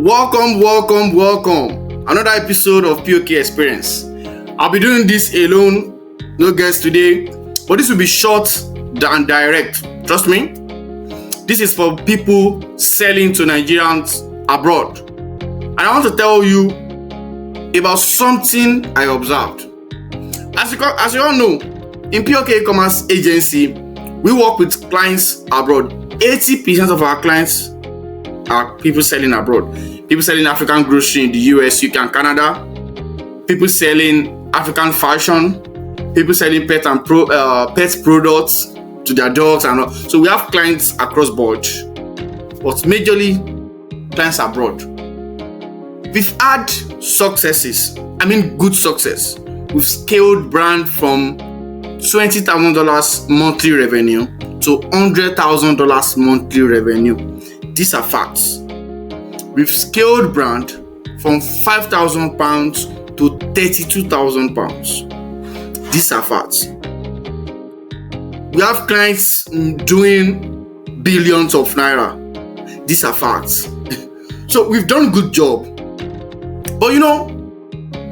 Welcome. Another episode of POK Experience. I'll be doing this alone, no guests today, but this will be short and direct. Trust me. This is for people selling to Nigerians abroad. And I want to tell you about something I observed. As you all know, in POK e-commerce agency, we work with clients abroad. 80% of our clients are people selling abroad. People selling African grocery in the US, UK, and Canada. People selling African fashion. People selling pet products to their dogs and all. So we have clients across board, but majorly clients abroad. We've had successes. Good success. We've scaled brand from $20,000 monthly revenue to $100,000 monthly revenue. These are facts. We've scaled brand from £5,000 to £32,000. These are facts. We have clients doing billions of naira. These are facts. So we've done a good job. But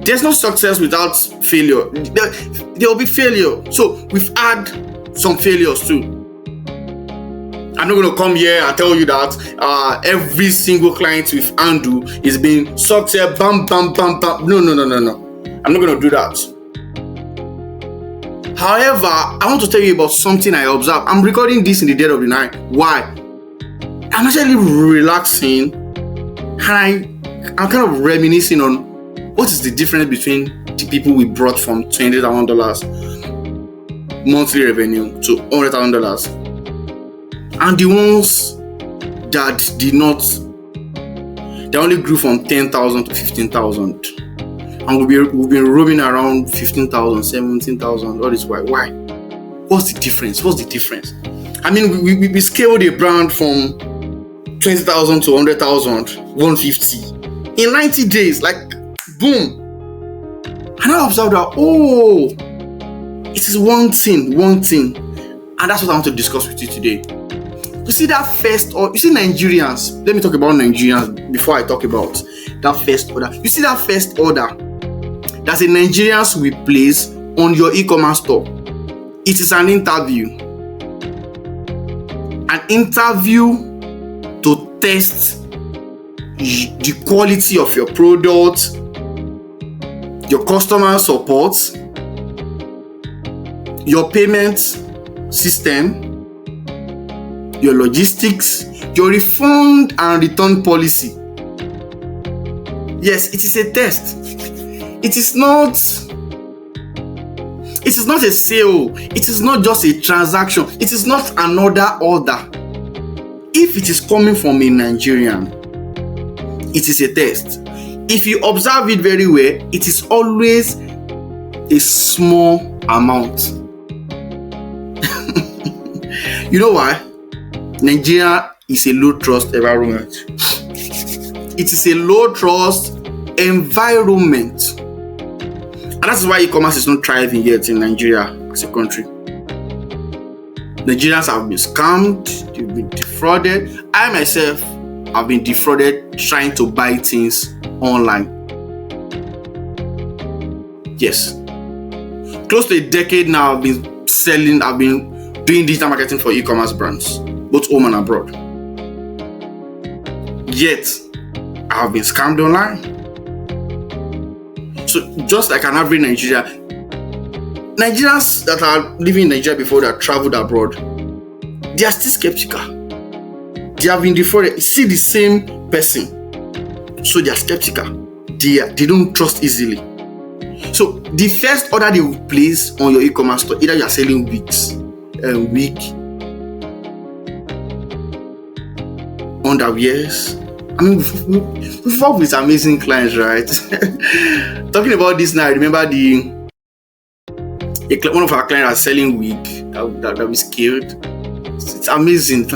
there's no success without failure. There will be failure. So we've had some failures too. I'm not going to come here and tell you that every single client we've handled is being success, bam. No. I'm not going to do that. However, I want to tell you about something I observed. I'm recording this in the dead of the night. Why? I'm actually relaxing and I'm kind of reminiscing on what is the difference between the people we brought from $20,000 monthly revenue to $100,000 and the ones that did not, they only grew from 10,000 to 15,000. And we've been roaming around 15,000, 17,000, all this while. Why? What's the difference? We scaled a brand from 20,000 to 100,000, 150 in 90 days, like boom. And I observed that, it is one thing, and that's what I want to discuss with you today. You see Nigerians. Let me talk about Nigerians before I talk about that first order. You see that first order? That's the Nigerians we place on your e-commerce store. It is an interview. An interview to test the quality of your product, your customer support, your payment system, your logistics, your refund and return policy. Yes, it is a test. It is not a sale. It is not just a transaction. It is not another order. If it is coming from a Nigerian, it is a test. If you observe it very well, it is always a small amount. You know why? Nigeria is a low trust environment. It is a low trust environment. And that's why e-commerce is not thriving yet in Nigeria as a country. Nigerians have been scammed, they've been defrauded. I myself have been defrauded trying to buy things online. Yes. Close to a decade now I've been doing digital marketing for e-commerce brands, both home and abroad. Yet, I have been scammed online. So, just like an average Nigerians that are living in Nigeria before that traveled abroad, they are still skeptical. They have been defrauded. You see the same person, so they are skeptical. They don't trust easily. So, the first order they will place on your e-commerce store, either you are selling wigs, wig, underwears. We've worked with amazing clients, right? Talking about this now, I remember one of our clients are selling wig that we scaled. It's amazing.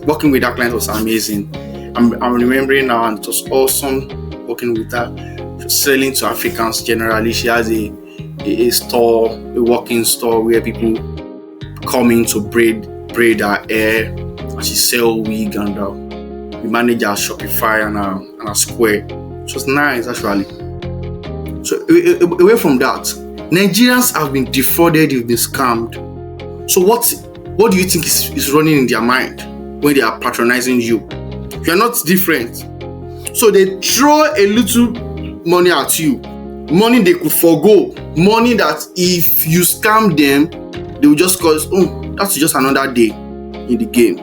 Working with that client was amazing. I'm remembering now, and it was awesome working with her. She was selling to Africans generally. She has a store, a walk-in store where people come in to braid her hair, and she sell wig and we manage our Shopify and our Square. It was nice, actually. So away from that, Nigerians have been defrauded, you've been scammed. So what do you think is running in their mind when they are patronizing you? You are not different. So they throw a little money at you, money they could forgo, money that if you scam them, they will just cause, that's just another day in the game.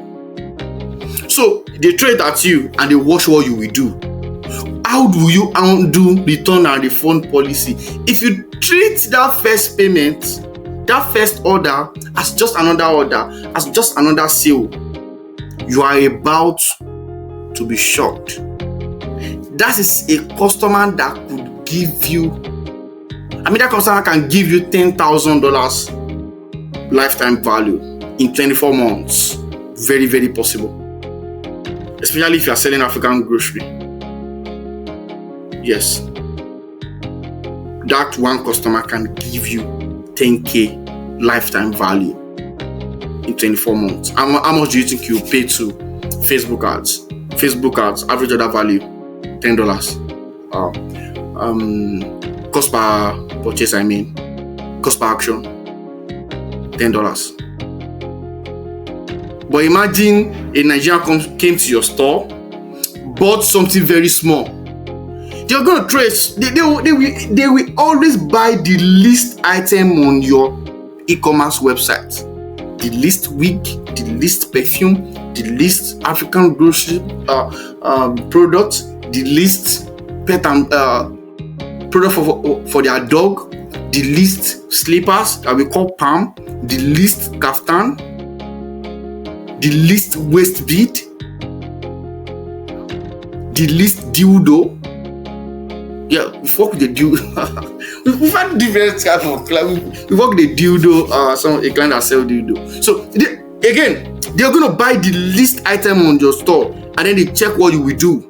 So they throw it at you and they watch what you will do. How do you undo return and refund policy? If you treat that first payment, that first order as just another order, as just another sale, you are about to be shocked. That is a customer that could give you, that customer can give you $10,000 lifetime value in 24 months. Very, very possible. Especially if you are selling African grocery. Yes. That one customer can give you 10K lifetime value in 24 months. How much do you think you pay to Facebook ads? Facebook ads, average order value, $10. Cost per purchase, cost per action, $10. But imagine a Nigerian came to your store, bought something very small. They're going to trace. They will always buy the least item on your e-commerce website. The least wig, the least perfume, the least African grocery product, the least pet and product for their dog, the least slippers that we call palm, the least kaftan, the least waist bead, the least dildo. Yeah, we work with the dildo. We've had different types of clients. We work with the dildo, a client that sells dildo. So they're going to buy the least item on your store and then they check what you will do.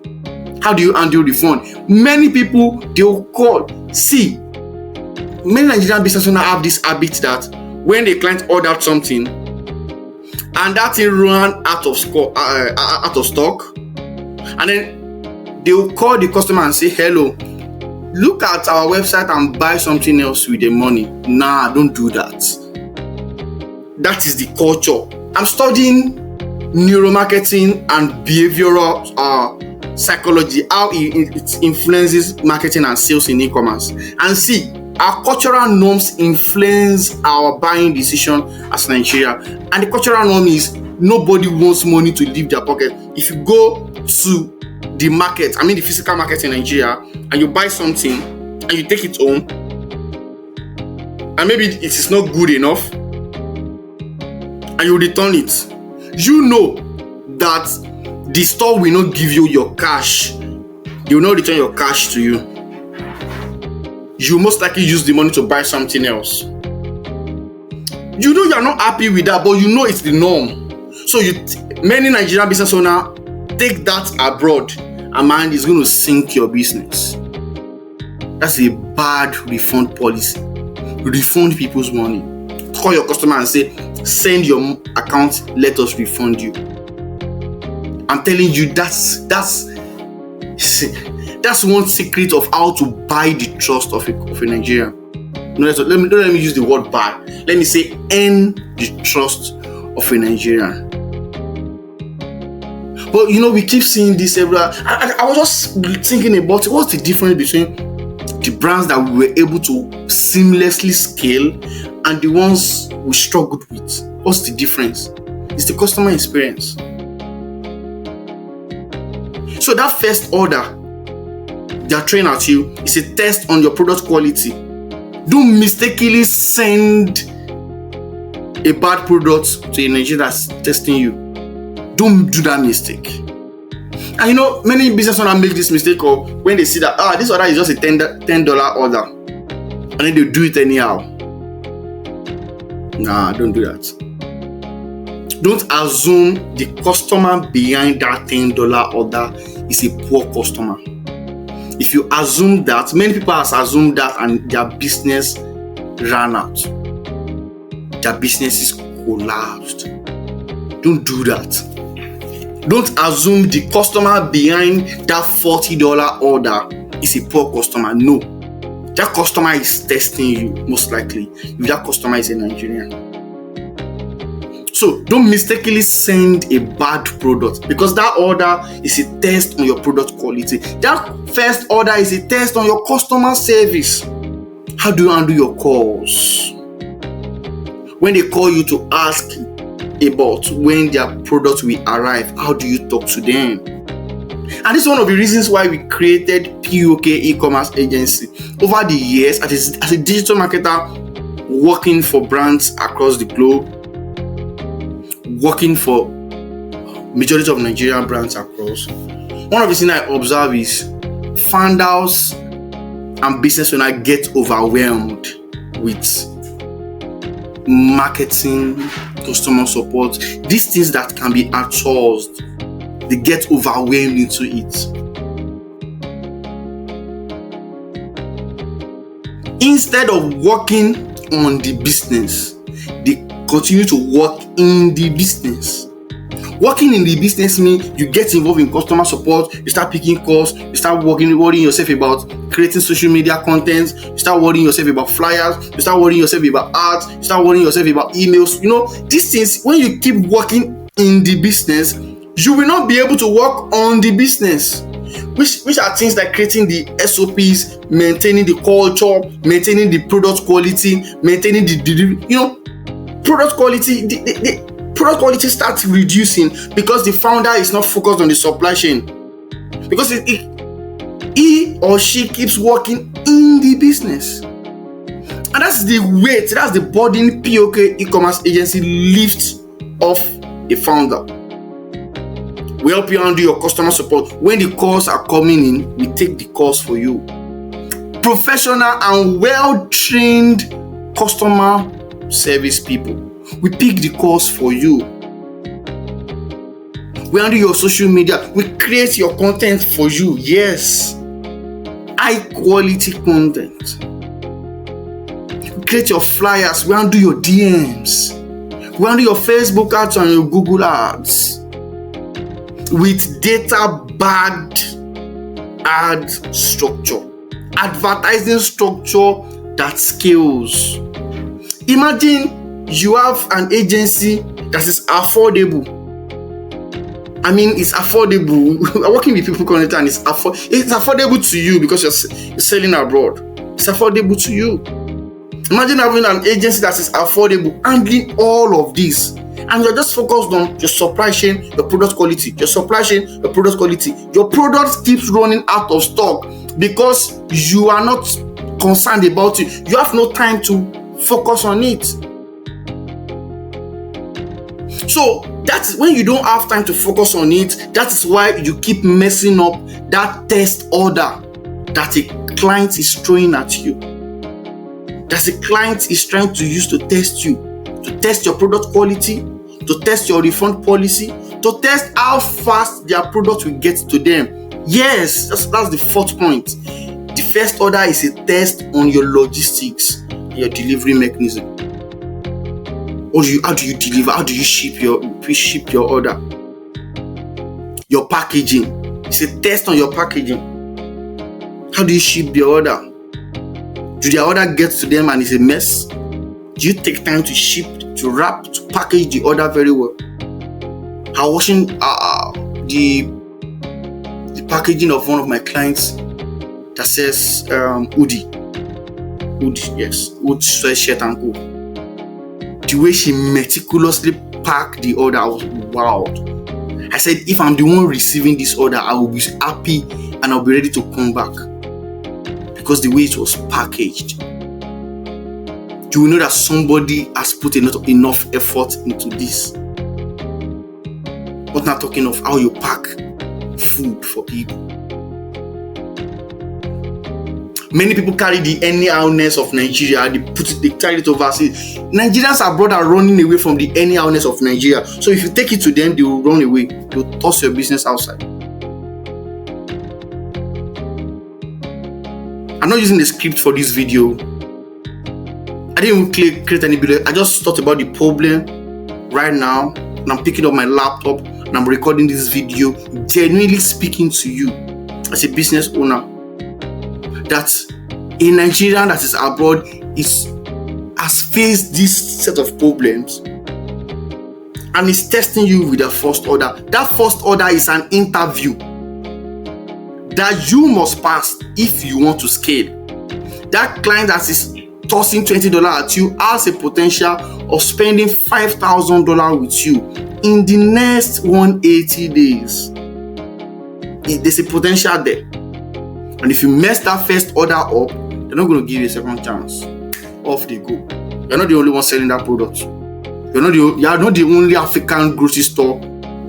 How do you handle refund? Many people, they will call. See, many Nigerian business owners have this habit that when the client ordered something and that thing ran out of stock, and then they will call the customer and say, hello, look at our website and buy something else with the money. Nah, don't do that. That is the culture. I'm studying neuromarketing and behavioral psychology, how it influences marketing and sales in e-commerce. And see, our cultural norms influence our buying decision as Nigeria. And the cultural norm is nobody wants money to leave their pocket. If you go to the market, the physical market in Nigeria, and you buy something and you take it home, and maybe it is not good enough, and you return it, you know that the store will not give you your cash. They will not return your cash to you. You most likely use the money to buy something else. You know you are not happy with that, but you know it's the norm. So many Nigerian business owners take that abroad, and man, is going to sink your business. That's a bad refund policy. Refund people's money. Call your customer and say, send your account, let us refund you. I'm telling you, that's one secret of how to buy the trust of a Nigerian. No, let me use the word buy. Let me say earn the trust of a Nigerian. But we keep seeing this everywhere. I was just thinking about what's the difference between the brands that we were able to seamlessly scale and the ones we struggled with. What's the difference? It's the customer experience. So that first order they are throwing at you is a test on your product quality. Don't mistakenly send a bad product to a Nigerian that's testing you. Don't do that mistake. And many business owners make this mistake of when they see that this order is just a $10 order, and then they do it anyhow. Nah, don't do that. Don't assume the customer behind that $10 order is a poor customer. If you assume that, many people have assumed that and their business ran out. Their business is collapsed. Don't do that. Don't assume the customer behind that $40 order is a poor customer. No. That customer is testing you, most likely, if that customer is a Nigerian. So don't mistakenly send a bad product, because that order is a test on your product quality. That first order is a test on your customer service. How do you handle your calls? When they call you to ask about when their product will arrive, how do you talk to them? And this is one of the reasons why we created POK e-commerce agency. Over the years, as a digital marketer, working for brands across the globe, working for majority of Nigerian brands across, one of the things I observe is founders and business owners get overwhelmed with marketing, customer support, these things that can be outsourced. They get overwhelmed into it. Instead of working on the business, they continue to work in the business. Working in the business means you get involved in customer support, you start picking calls, you start worrying yourself about creating social media content, you start worrying yourself about flyers, you start worrying yourself about ads, you start worrying yourself about emails. These things, when you keep working in the business, you will not be able to work on the business. Which are things like creating the SOPs, maintaining the culture, maintaining the product quality, maintaining the delivery. Product quality, the product quality starts reducing because the founder is not focused on the supply chain. Because he or she keeps working in the business. And that's the weight, that's the burden POK e-commerce agency lifts off a founder. We help you handle your customer support. When the calls are coming in, we take the calls for you. Professional and well-trained customer service people. We pick the calls for you. We handle your social media. We create your content for you. Yes. High quality content. We create your flyers. We handle your DMs. We handle your Facebook ads and your Google ads. With data-backed ad structure. Advertising structure that scales. Imagine you have an agency that is affordable. I mean, it's affordable. Working with people currently, and it's affordable to you because you're selling abroad. It's affordable to you. Imagine having an agency that is affordable, handling all of this, and you're just focused on your supply chain, your product quality, your supply chain, your product quality. Your product keeps running out of stock because you are not concerned about it. You have no time to focus on it. So that's when you don't have time to focus on it. That is why you keep messing up that test order that a client is throwing at you. That a client is trying to use to test you, to test your product quality, to test your refund policy, to test how fast their product will get to them. Yes, that's the fourth point. The first order is a test on your logistics, your delivery mechanism. How do you deliver? How do you ship your order? Your packaging. It's a test on your packaging. How do you ship your order? Do their order get to them and it's a mess? Do you take time to ship, to wrap, to package the order very well? I'm watching the packaging of one of my clients that says hoodie, yes, hood sweatshirt and co. The way she meticulously packed the order, I was wowed. I said, if I'm the one receiving this order, I will be happy and I'll be ready to come back. Because the way it was packaged, you will know that somebody has put enough effort into this. But not talking of how you pack food for people. Many people carry the anyhowness of Nigeria. They carry it overseas. Nigerians abroad are running away from the anyhowness of Nigeria. So if you take it to them, they will run away. They will toss your business outside. I'm not using the script for this video. I didn't even create any video. I just thought about the problem right now, and I'm picking up my laptop. and I'm recording this video genuinely speaking to you as a business owner that a Nigerian that is abroad has faced this set of problems and is testing you with a first order. That first order is an interview that you must pass if you want to scale. That client that is tossing $20 at you has a potential of spending $5,000 with you in the next 180 days. There's a potential there. And if you mess that first order up, they're not going to give you a second chance. Off they go. You're not the only one selling that product. You are not the only African grocery store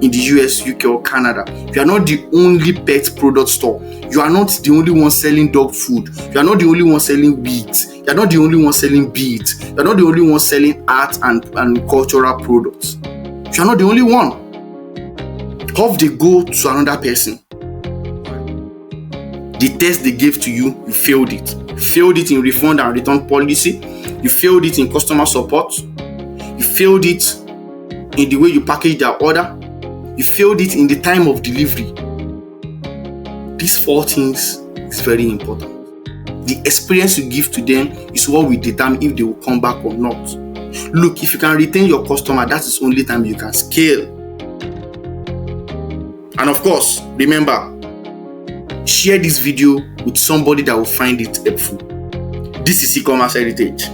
in the US, UK, or Canada. You are not the only pet product store. You are not the only one selling dog food. You are not the only one selling wheat. You are not the only one selling beads. You are not the only one selling art and cultural products. You are not the only one. Off they go to another person. The test they gave to you, you failed it. You failed it in refund and return policy. You failed it in customer support. You failed it in the way you package their order. You failed it in the time of delivery. These 4 things is very important. The experience you give to them is what will determine if they will come back or not. Look, if you can retain your customer, that is only time you can scale. And of course, remember, share this video with somebody that will find it helpful. This is e-commerce heritage.